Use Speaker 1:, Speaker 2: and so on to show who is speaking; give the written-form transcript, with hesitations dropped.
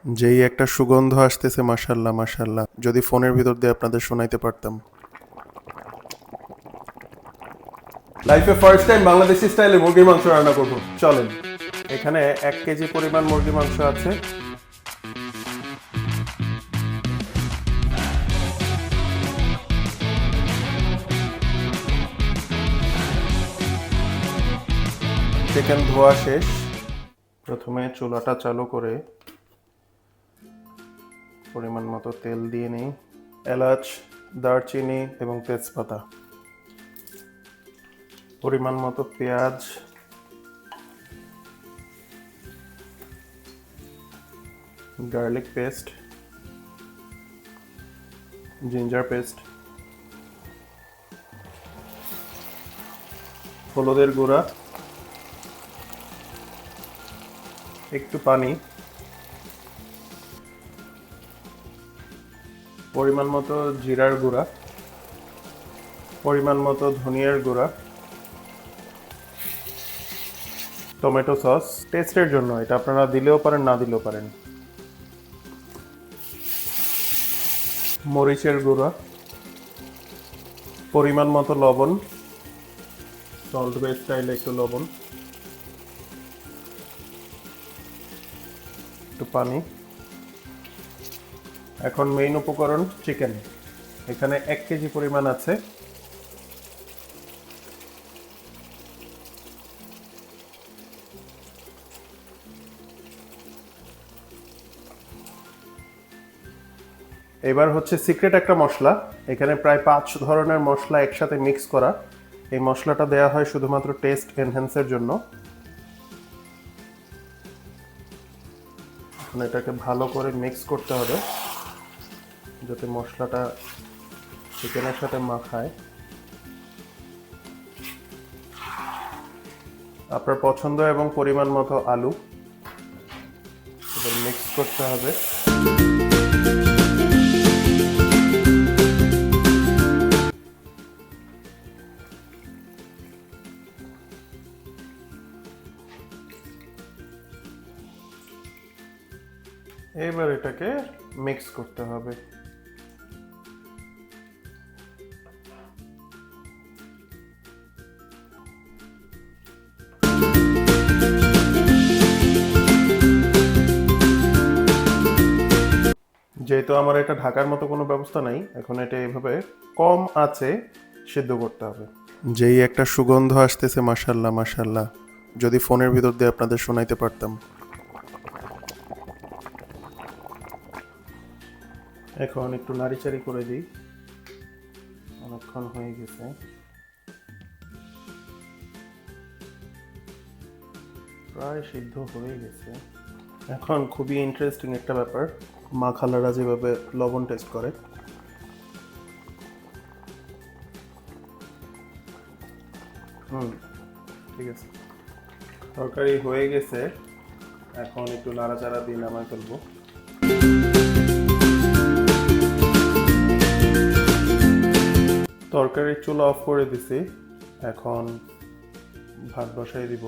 Speaker 1: যেই একটা সুগন্ধ আসতেছে, মাশাল্লাহ মাশাল্লাহ, যদি ফোনের ভিতর দিয়ে আপনাদের শোনাইতে পারতাম।
Speaker 2: লাইফে ফার্স্ট টাইম বাংলাদেশি স্টাইলে মুরগির মাংস রান্না করব, চলেন।
Speaker 1: এখানে 1 কেজি পরিমাণ মুরগি মাংস আছে। চিকেন ধোয়া শেষ। প্রথমে চুলাটা চালু করে পরিমাণ মতো তেল দিয়ে নিই। এলাচ, দারচিনি এবং তেজপাতা, পরিমাণ মতো পেঁয়াজ, গার্লিক পেস্ট, জিঞ্জার পেস্ট, হলুদের গুঁড়া, একটু পানি, পরিমাণ মতো জিরার গুঁড়া, পরিমাণ মতো ধনিয়ার গুঁড়া, টমেটো সস টেস্টের জন্য, এটা আপনারা দিলেও পারেন না দিলেও পারেন, মরিচের গুঁড়া, পরিমাণ মতো লবণ, সল্ট বে স্টাইলে একটু লবণ, একটু পানি। এখন মেইন উপকরণ চিকেন। এখানে 1 কেজি পরিমাণ আছে। এবার হচ্ছে সিক্রেট একটা মশলা। এখানে প্রায় 5 ধরনের মশলা একসাথে মিক্স করা। এই মশলাটা দেয়া হয় শুধুমাত্র টেস্ট এনহ্যান্সের জন্য। এখন এটাকে ভালো করে মিক্স করতে হবে যাতে মশলাটা চিকেনের সাথে মাখায়। আপনার পছন্দ এবং পরিমাণ মতো আলু এবার মিক্স করতে হবে। এবার এটাকে মিক্স করতে হবে। যেহেতু আমার এটা ঢাকার মতো কোনো ব্যবস্থা নাই, এখন এটা এইভাবে কম আঁচে সিদ্ধ করতে হবে। যেই একটা সুগন্ধ আসতেছে, মাশাল্লাহ মাশাল্লাহ, যদি ফোনের ভিতর দিয়ে আপনাদের শোনাইতে পারতাম। এখন একটু নাড়িচাড়ি করে দিই। অনেকক্ষণ হয়ে গেছে, প্রায় সিদ্ধ হয়ে গেছে। এখন খুবই ইন্টারেস্টিং একটা ব্যাপার, মা খালারা যেভাবে লবণ টেস্ট করে। ঠিক আছে, তরকারি হয়ে গেছে। এখন একটু নাড়াচাড়া দিয়ে নামায় ফেলবো। তরকারির চুলা অফ করে দিছি। এখন ভাত বসাই দিব।